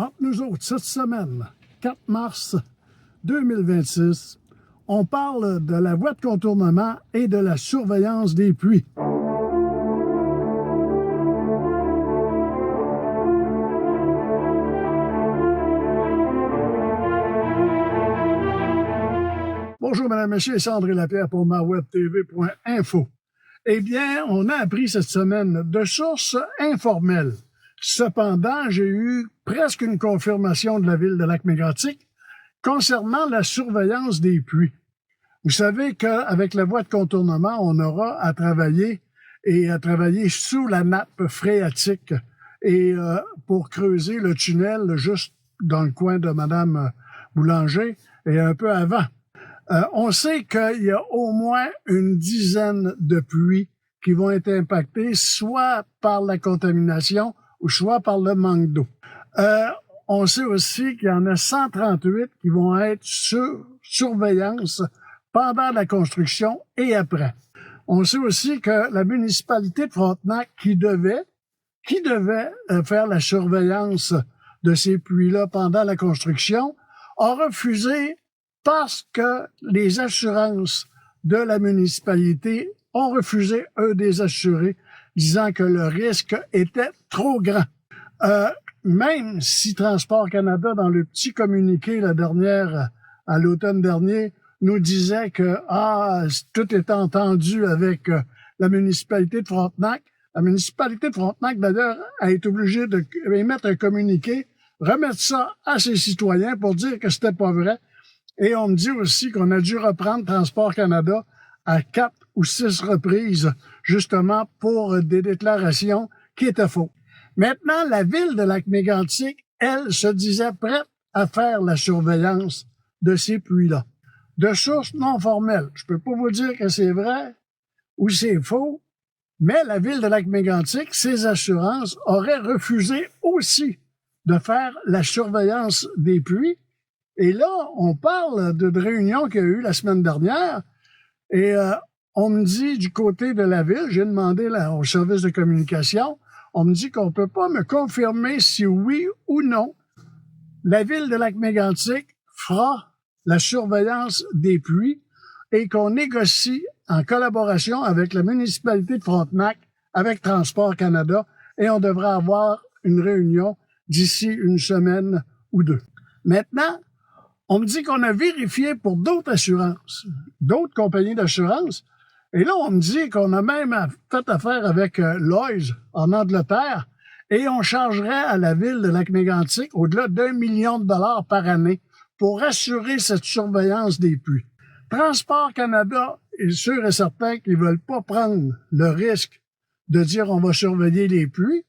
Entre nous autres, cette semaine, 4 mars 2026, on parle de la voie de contournement et de la surveillance des puits. Bonjour, Madame, Monsieur, c'est André Lapierre pour mawebtv.info. Eh bien, on a appris cette semaine de sources informelles. Cependant, j'ai eu presque une confirmation de la ville de Lac-Mégantic concernant la surveillance des puits. Vous savez qu'avec la voie de contournement, on aura à travailler sous la nappe phréatique et pour creuser le tunnel juste dans le coin de Madame Boulanger et un peu avant. On sait qu'il y a au moins une dizaine de puits qui vont être impactés soit par la contamination ou soit par le manque d'eau. On sait aussi qu'il y en a 138 qui vont être sur surveillance pendant la construction et après. On sait aussi que la municipalité de Frontenac, qui devait faire la surveillance de ces puits-là pendant la construction, a refusé parce que les assurances de la municipalité ont refusé, eux, des assurés, disant que le risque était trop grand. Même si Transport Canada, dans le petit communiqué à l'automne dernier, nous disait que tout est entendu avec la municipalité de Frontenac. La municipalité de Frontenac, d'ailleurs, a été obligée d'émettre un communiqué, remettre ça à ses citoyens pour dire que c'était pas vrai. Et on me dit aussi qu'on a dû reprendre Transport Canada à 4 ou 6 reprises, justement pour des déclarations qui étaient fausses. Maintenant, la ville de Lac-Mégantic, elle, se disait prête à faire la surveillance de ces puits-là. De sources non formelles. Je peux pas vous dire que c'est vrai ou c'est faux, mais la ville de Lac-Mégantic, ses assurances, auraient refusé aussi de faire la surveillance des puits. Et là, on parle de réunion qu'il y a eu la semaine dernière, et on me dit du côté de la ville, j'ai demandé au service de communication, on me dit qu'on peut pas me confirmer si oui ou non la ville de Lac-Mégantic fera la surveillance des puits et qu'on négocie en collaboration avec la municipalité de Frontenac, avec Transport Canada, et on devrait avoir une réunion d'ici une semaine ou deux. Maintenant, on me dit qu'on a vérifié pour d'autres assurances, d'autres compagnies d'assurance. Et là, on me dit qu'on a même fait affaire avec Lloyd's en Angleterre et on chargerait à la ville de Lac-Mégantic au-delà d'1 million de dollars par année pour assurer cette surveillance des puits. Transport Canada est sûr et certain qu'ils veulent pas prendre le risque de dire on va surveiller les puits.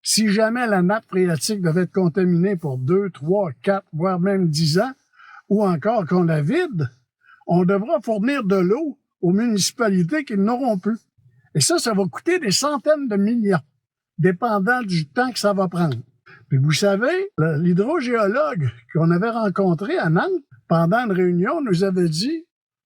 Si jamais la nappe phréatique devait être contaminée pour 2, 3, 4, voire même 10 ans, ou encore qu'on la vide, on devra fournir de l'eau aux municipalités qui n'auront plus. Et ça va coûter des centaines de millions, dépendant du temps que ça va prendre. Puis vous savez, l'hydrogéologue qu'on avait rencontré à Nantes, pendant une réunion, nous avait dit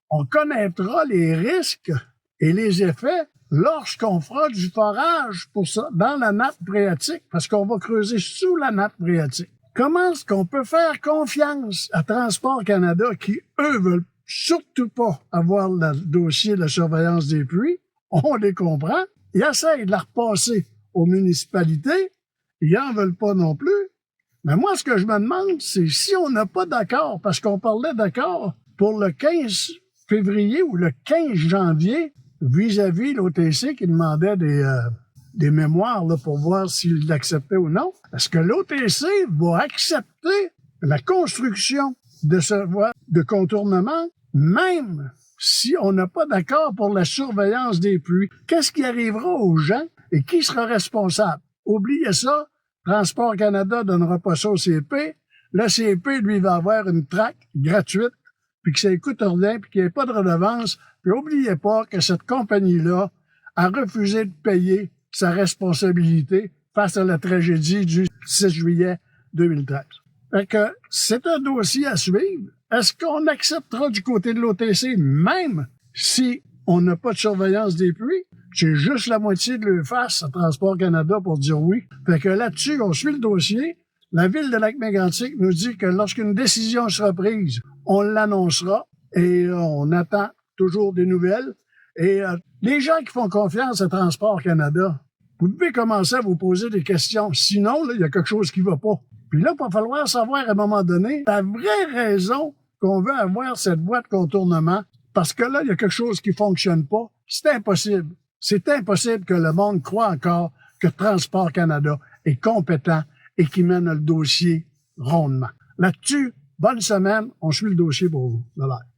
on connaîtra les risques et les effets lorsqu'on fera du forage pour ça, dans la nappe phréatique, parce qu'on va creuser sous la nappe phréatique. Comment est-ce qu'on peut faire confiance à Transport Canada qui, eux, veulent surtout pas avoir le dossier de la surveillance des puits? On les comprend. Ils essayent de la repasser aux municipalités. Ils en veulent pas non plus. Mais moi, ce que je me demande, c'est si on n'a pas d'accord, parce qu'on parlait d'accord pour le 15 février ou le 15 janvier, vis-à-vis l'OTC qui demandait des mémoires là, pour voir s'il l'acceptait ou non. Est-ce que l'OTC va accepter la construction de ce voie de contournement, même si on n'a pas d'accord pour la surveillance des puits? Qu'est-ce qui arrivera aux gens et qui sera responsable? Oubliez ça, Transport Canada donnera pas ça au CP. Le CP, lui, va avoir une traque gratuite, puis que ça ne coûte rien, puis qu'il n'y ait pas de redevance. Puis oubliez pas que cette compagnie-là a refusé de payer sa responsabilité face à la tragédie du 6 juillet 2013. Fait que c'est un dossier à suivre. Est-ce qu'on acceptera du côté de l'OTC, même si on n'a pas de surveillance des puits? J'ai juste la moitié de leur face à Transport Canada pour dire oui. Fait que là-dessus, on suit le dossier. La Ville de Lac-Mégantic nous dit que lorsqu'une décision sera prise, on l'annoncera et on attend toujours des nouvelles. Et les gens qui font confiance à Transport Canada, vous devez commencer à vous poser des questions. Sinon, là, il y a quelque chose qui va pas. Puis là, il va falloir savoir à un moment donné la vraie raison qu'on veut avoir cette voie de contournement. Parce que là, il y a quelque chose qui fonctionne pas. C'est impossible. C'est impossible que le monde croit encore que Transport Canada est compétent et qui mène le dossier rondement. Là-dessus, bonne semaine. On suit le dossier pour vous. Bye bye.